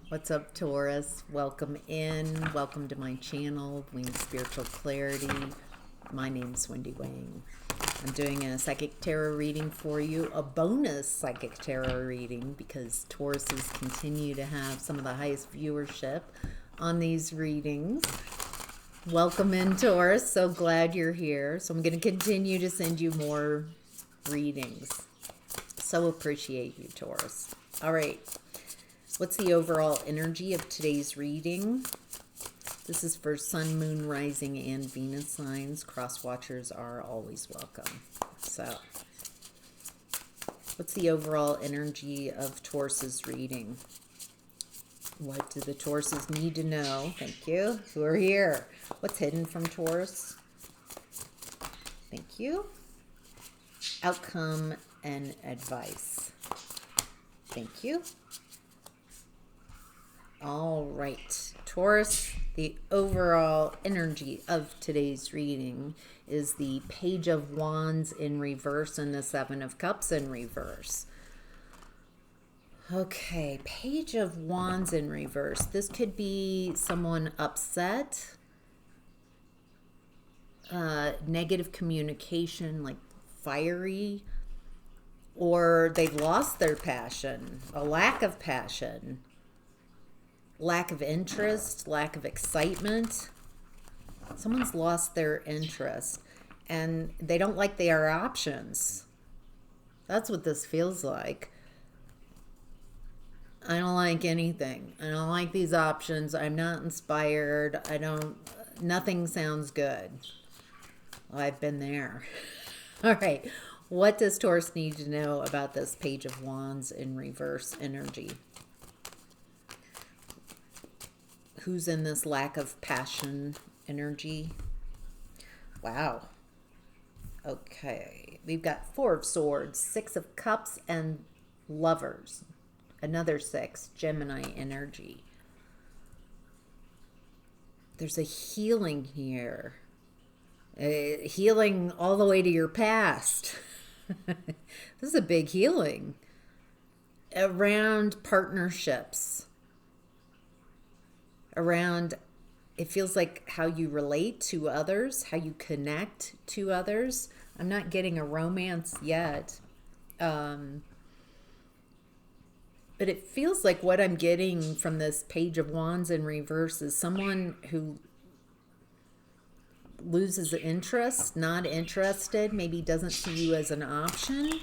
What's up, Taurus? Welcome in. Welcome to my channel, Winged Spiritual Clarity. My name's Wendy Wang. I'm doing a psychic tarot reading for you, a bonus psychic tarot reading because Tauruses continue to have some of the highest viewership on these readings. Welcome in, Taurus. So glad you're here. So I'm going to continue to send you more readings. So appreciate you, Taurus. All right. What's the overall energy of today's reading? This is for Sun, Moon, Rising, and Venus signs. Cross watchers are always welcome. So, what's the overall energy of Taurus's reading? What do the Tauruses need to know? Thank you. Who are here? What's hidden from Taurus? Thank you. Outcome and advice. Thank you. All right, Taurus, the overall energy of today's reading is the Page of Wands in reverse and the Seven of Cups in reverse. Okay, Page of Wands in reverse. This could be someone upset, negative communication, like fiery, or they've lost their passion, a lack of passion. Lack of interest, lack of excitement. Someone's lost their interest and they don't like their options. That's what this feels like. I don't like anything. I don't like these options. I'm not inspired. Nothing sounds good. Well, I've been there. All right. What does Taurus need to know about this Page of Wands in reverse energy? Who's in this lack of passion energy? Wow. Okay. We've got Four of Swords, Six of Cups, and Lovers. Another six, Gemini energy. There's a healing here. Healing all the way to your past. This is a big healing. Around partnerships. Around, it feels like how you relate to others, how you connect to others. I'm not getting a romance yet. But it feels like what I'm getting from this Page of Wands in reverse is someone who loses interest, not interested, maybe doesn't see you as an option.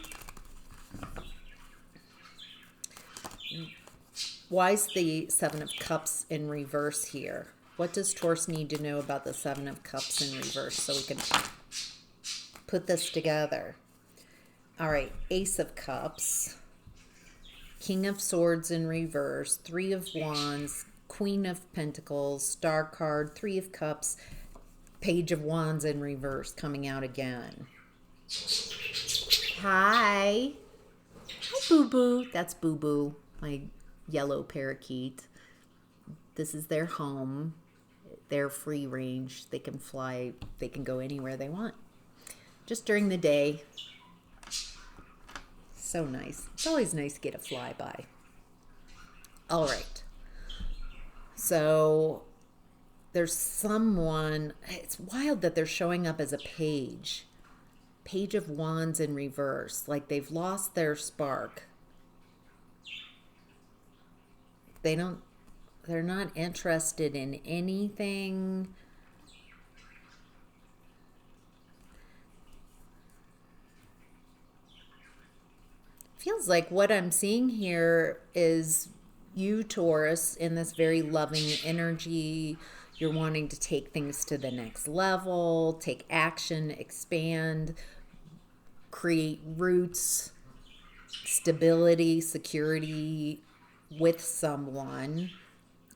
Why is the Seven of Cups in reverse here? What does Taurus need to know about the Seven of Cups in reverse so we can put this together? All right, Ace of Cups, King of Swords in reverse, Three of Wands, Queen of Pentacles, Star card, Three of Cups, Page of Wands in reverse coming out again. Hi. Hi, Boo-Boo. That's Boo-Boo, my yellow parakeet. This is their home. They're free range. They can fly. They can go anywhere they want. Just during the day. So nice. It's always nice to get a flyby. All right. So there's someone. It's wild that they're showing up as a page. Page of Wands in reverse. Like they've lost their spark. They're not interested in anything. Feels like what I'm seeing here is you, Taurus, in this very loving energy. You're wanting to take things to the next level, take action, expand, create roots, stability, security, with someone.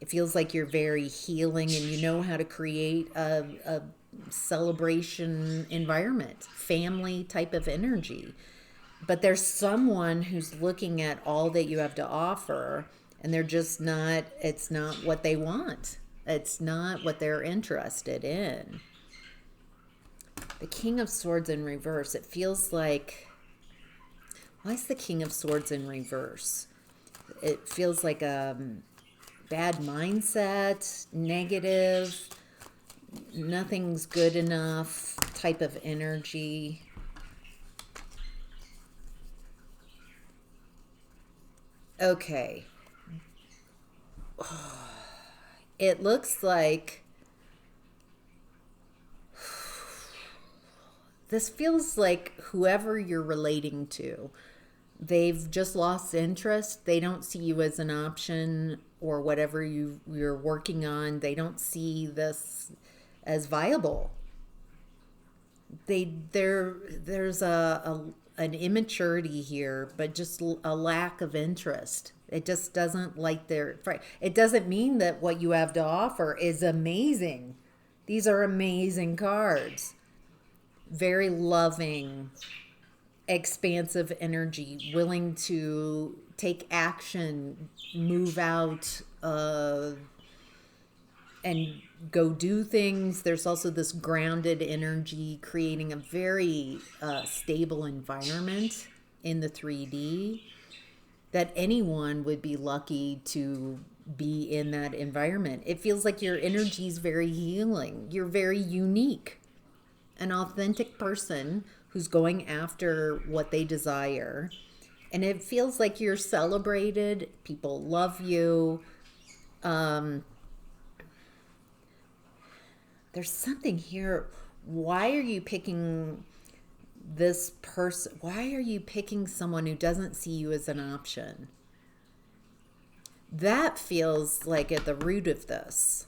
It feels like you're very healing and you know how to create a celebration environment, family type of energy. But there's someone who's looking at all that you have to offer and they're just not, it's not what they want. It's not what they're interested in. The King of Swords in reverse, it feels like, why is the King of Swords in reverse? It feels like bad mindset, negative, nothing's good enough type of energy. Okay. It looks like this feels like whoever you're relating to, they've just lost interest. They don't see you as an option, or whatever you're working on. They don't see this as viable. There's an immaturity here, but just a lack of interest. It just doesn't like it doesn't mean that what you have to offer is amazing. These are amazing cards. Very loving, expansive energy, willing to take action, move out, and go do things. There's also this grounded energy, creating a very stable environment in the 3D, that anyone would be lucky to be in that environment. It feels like your energy is very healing. You're very unique, an authentic person who's going after what they desire. And it feels like you're celebrated. People love you. There's something here. Why are you picking this person? Why are you picking someone who doesn't see you as an option? That feels like at the root of this.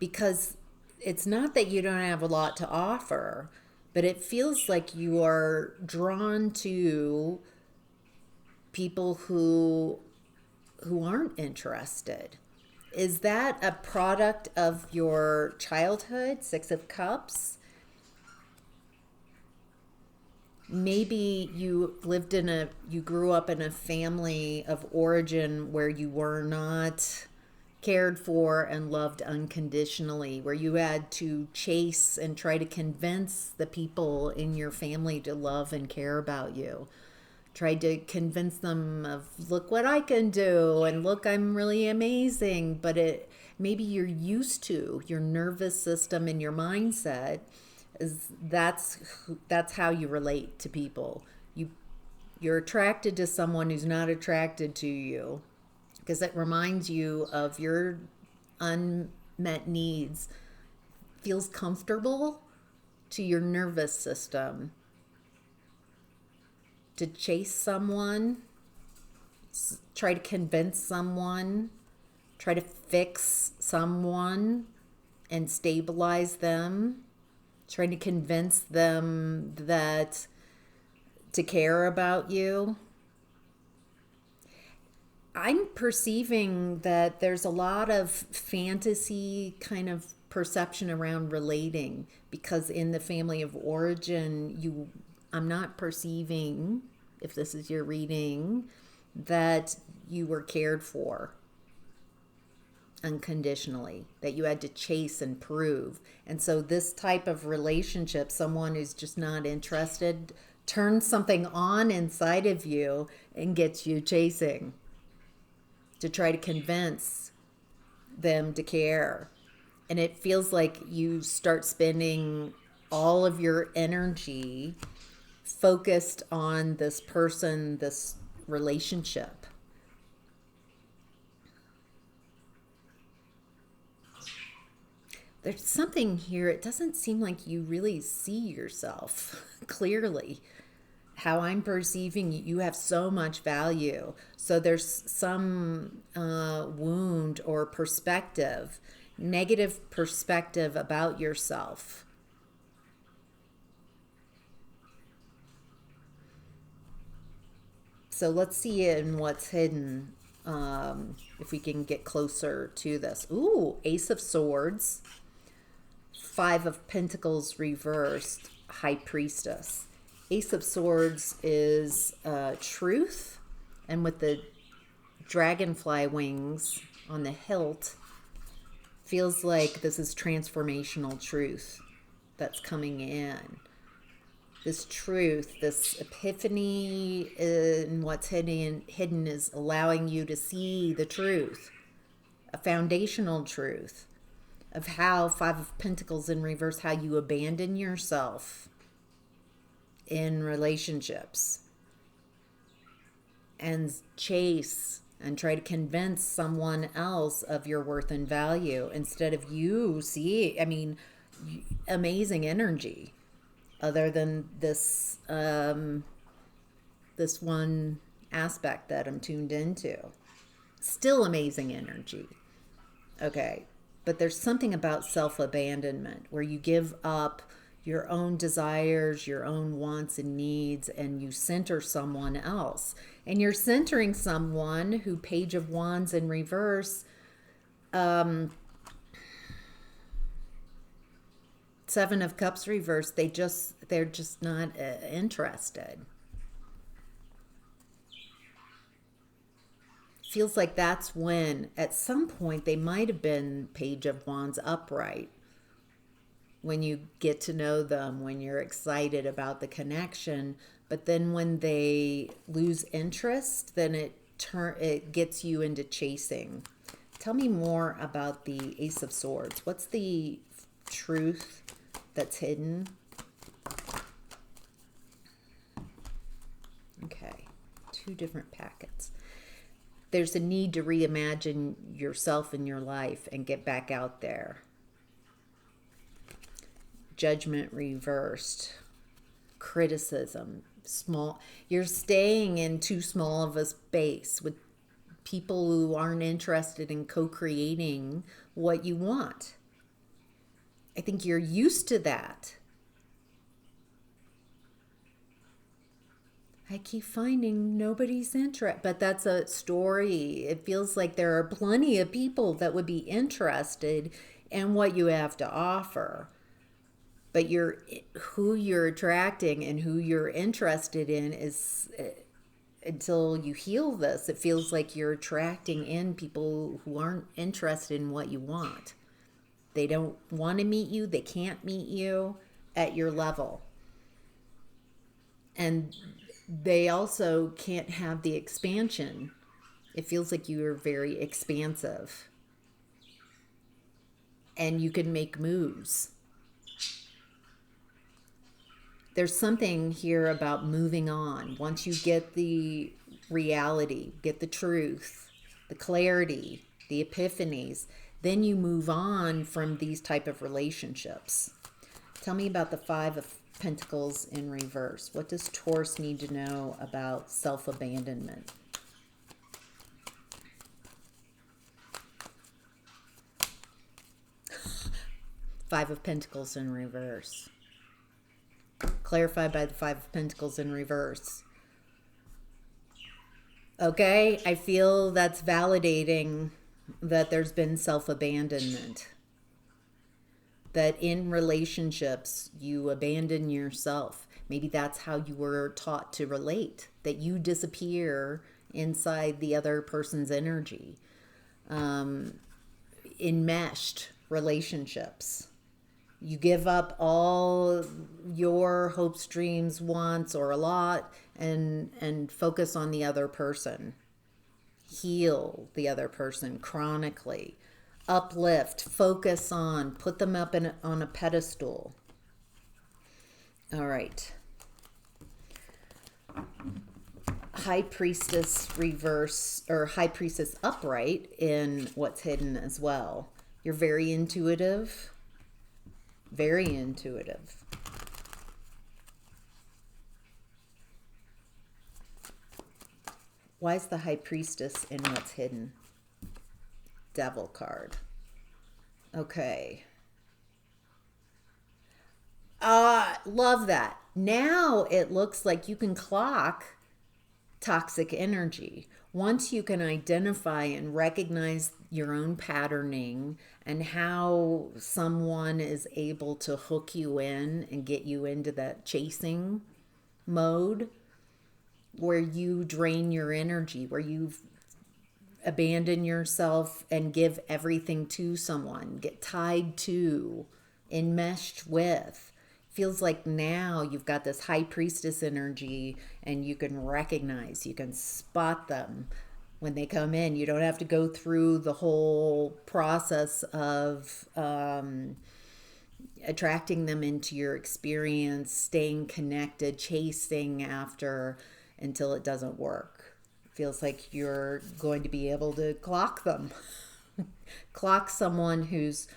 Because it's not that you don't have a lot to offer, but it feels like you are drawn to people who aren't interested. Is that a product of your childhood? Six of Cups. Maybe you grew up in a family of origin where you were not cared for and loved unconditionally, where you had to chase and try to convince the people in your family to love and care about you. Tried to convince them of, look what I can do, and look, I'm really amazing. But maybe you're used to your nervous system and your mindset that's how you relate to people. You're attracted to someone who's not attracted to you, because it reminds you of your unmet needs. Feels comfortable to your nervous system to chase someone, try to convince someone, try to fix someone and stabilize them, trying to convince them that to care about you. I'm perceiving that there's a lot of fantasy kind of perception around relating, because in the family of origin, I'm not perceiving, if this is your reading, that you were cared for unconditionally, that you had to chase and prove. And so this type of relationship, someone who's just not interested, turns something on inside of you and gets you chasing to try to convince them to care. And it feels like you start spending all of your energy focused on this person, this relationship. There's something here. It doesn't seem like you really see yourself clearly. How I'm perceiving you have so much value. So there's some wound or perspective, negative perspective about yourself. So let's see in what's hidden, if we can get closer to this. Ooh, Ace of Swords, Five of Pentacles reversed, High Priestess. Ace of Swords is truth, and with the dragonfly wings on the hilt, feels like this is transformational truth that's coming in. this truth, this epiphany in what's hidden is allowing you to see the truth, a foundational truth of how Five of Pentacles in reverse, how you abandon yourself in relationships and chase and try to convince someone else of your worth and value instead of you see, I mean, amazing energy other than this this one aspect that I'm tuned into. Still amazing energy. Okay. But there's something about self-abandonment where you give up your own desires, your own wants and needs, and you center someone else. And you're centering someone who, Page of Wands in reverse, Seven of Cups reverse, they're just not interested. Feels like that's when, at some point, they might have been Page of Wands upright. When you get to know them, when you're excited about the connection, but then when they lose interest, then it gets you into chasing. Tell me more about the Ace of Swords. What's the truth that's hidden? Okay, 2 different packets. There's a need to reimagine yourself and your life and get back out there. Judgment reversed. Criticism. You're staying in too small of a space with people who aren't interested in co-creating what you want. I think you're used to that. I keep finding nobody's interested, but that's a story. It feels like there are plenty of people that would be interested in what you have to offer. But who you're attracting and who you're interested in is, until you heal this, it feels like you're attracting in people who aren't interested in what you want. They don't want to meet you. They can't meet you at your level. And they also can't have the expansion. It feels like you are very expansive. And you can make moves. There's something here about moving on. Once you get the reality, get the truth, the clarity, the epiphanies, then you move on from these type of relationships. Tell me about the Five of Pentacles in reverse. What does Taurus need to know about self-abandonment? Five of Pentacles in reverse. Clarified by the Five of Pentacles in reverse. Okay, I feel that's validating that there's been self-abandonment. That in relationships, you abandon yourself. Maybe that's how you were taught to relate. That you disappear inside the other person's energy. Enmeshed relationships. You give up all your hopes, dreams, wants, or a lot, and focus on the other person. Heal the other person chronically. Uplift, focus on, put them up on a pedestal. All right. High Priestess reverse, or High Priestess upright in what's hidden as well. You're very intuitive. Very intuitive. Why is the High Priestess in what's hidden? Devil card. Okay. Love that. Now it looks like you can clock toxic energy. Once you can identify and recognize your own patterning and how someone is able to hook you in and get you into that chasing mode where you drain your energy, where you abandon yourself and give everything to someone, get tied to, enmeshed with. Feels like now you've got this high priestess energy and you can recognize, you can spot them when they come in. You don't have to go through the whole process of attracting them into your experience, staying connected, chasing after until it doesn't work. Feels like you're going to be able to clock them. Clock someone who's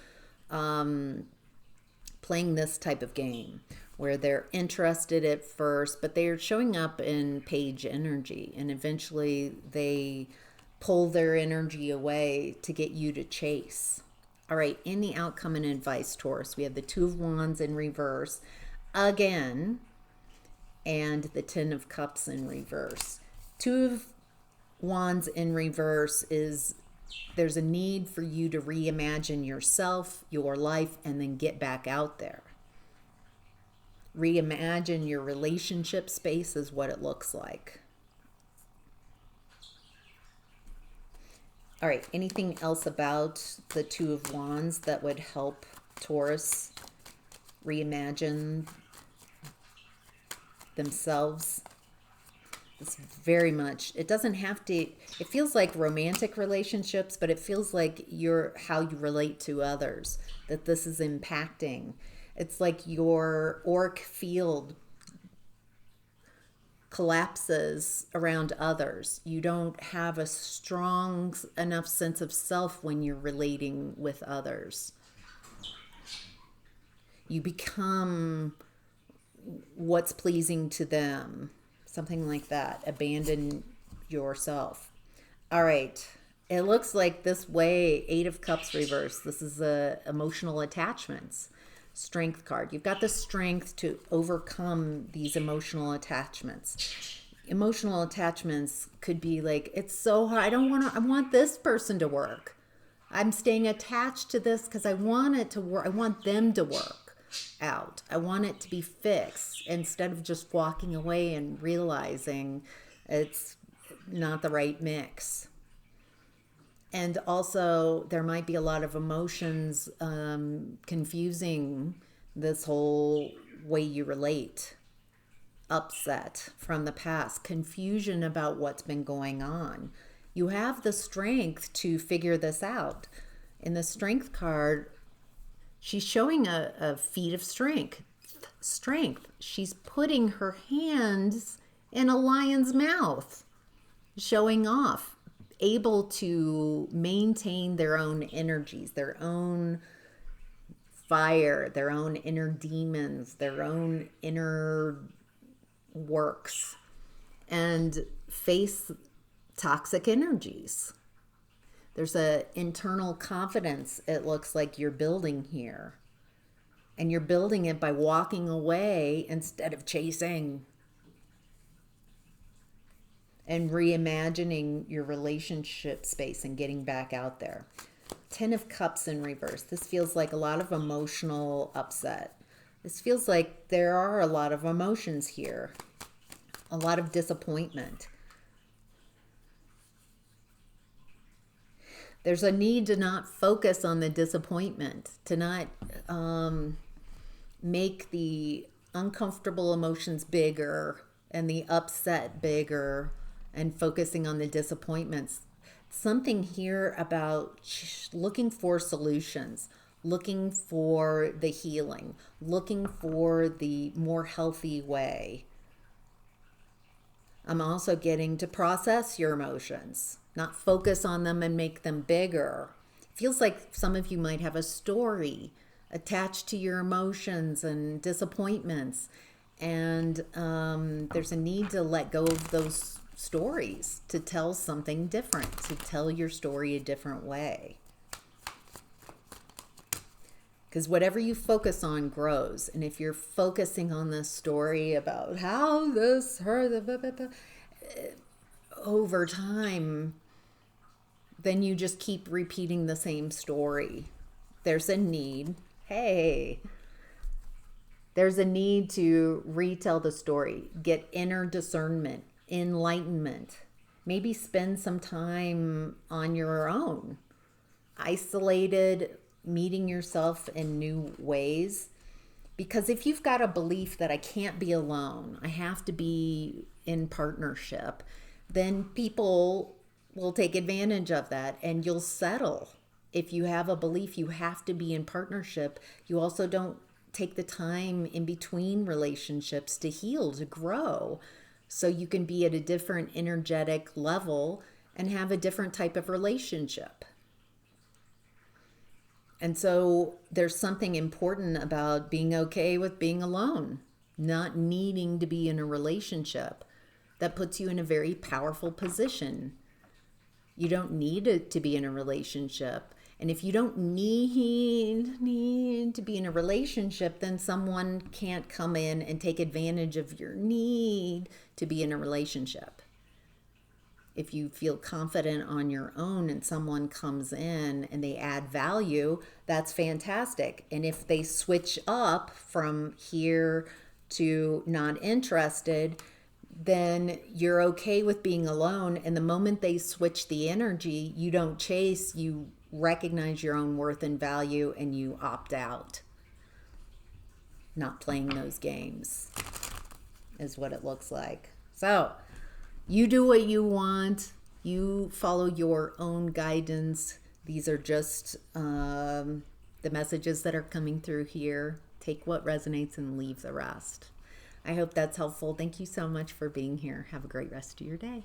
playing this type of game where they're interested at first, but they're showing up in page energy, and eventually they pull their energy away to get you to chase. All right, in the outcome and advice, Taurus, we have the Two of Wands in reverse again, and the Ten of Cups in reverse. Two of Wands in reverse is there's a need for you to reimagine yourself, your life, and then get back out there. Reimagine your relationship space is what it looks like. All right, anything else about the Two of Wands that would help Taurus reimagine themselves? It's very much, it doesn't have to, it feels like romantic relationships, but it feels like how you relate to others, that this is impacting. It's like your auric field collapses around others. You don't have a strong enough sense of self when you're relating with others. You become what's pleasing to them. Something like that. Abandon yourself. All right. It looks like this way, Eight of Cups reverse. This is emotional attachments. Strength card. You've got the strength to overcome these emotional attachments. Emotional attachments could be like, it's so hard. I want this person to work. I'm staying attached to this because I want it to work. I want them to work out. I want it to be fixed instead of just walking away and realizing it's not the right mix. And also there might be a lot of emotions confusing this whole way you relate. Upset from the past, confusion about what's been going on. You have the strength to figure this out. In the Strength card, she's showing a feat of strength. She's putting her hands in a lion's mouth, showing off, able to maintain their own energies, their own fire, their own inner demons, their own inner works, and face toxic energies. There's an internal confidence it looks like you're building here. And you're building it by walking away instead of chasing. And reimagining your relationship space and getting back out there. Ten of Cups in reverse. This feels like a lot of emotional upset. This feels like there are a lot of emotions here. A lot of disappointment. There's a need to not focus on the disappointment, to not make the uncomfortable emotions bigger and the upset bigger and focusing on the disappointments. Something here about looking for solutions, looking for the healing, looking for the more healthy way. I'm also getting to process your emotions, not focus on them and make them bigger. It feels like some of you might have a story attached to your emotions and disappointments. And there's a need to let go of those stories, to tell something different, to tell your story a different way. Because whatever you focus on grows. And if you're focusing on this story about how this hurt, over time, then you just keep repeating the same story. There's a need. Hey, there's a need to retell the story, get inner discernment, enlightenment. Maybe spend some time on your own, isolated, meeting yourself in new ways. Because if you've got a belief that I can't be alone, I have to be in partnership, then people will take advantage of that and you'll settle. If you have a belief you have to be in partnership, you also don't take the time in between relationships to heal, to grow, so you can be at a different energetic level and have a different type of relationship. And so there's something important about being okay with being alone, not needing to be in a relationship. That puts you in a very powerful position. You don't need to be in a relationship. And if you don't need to be in a relationship, then someone can't come in and take advantage of your need to be in a relationship. If you feel confident on your own and someone comes in and they add value, that's fantastic. And if they switch up from here to not interested, then you're okay with being alone. And the moment they switch the energy, you don't chase, you recognize your own worth and value, and you opt out. Not playing those games is what it looks like. So, you do what you want. You follow your own guidance. These are just the messages that are coming through here. Take what resonates and leave the rest. I hope that's helpful. Thank you so much for being here. Have a great rest of your day.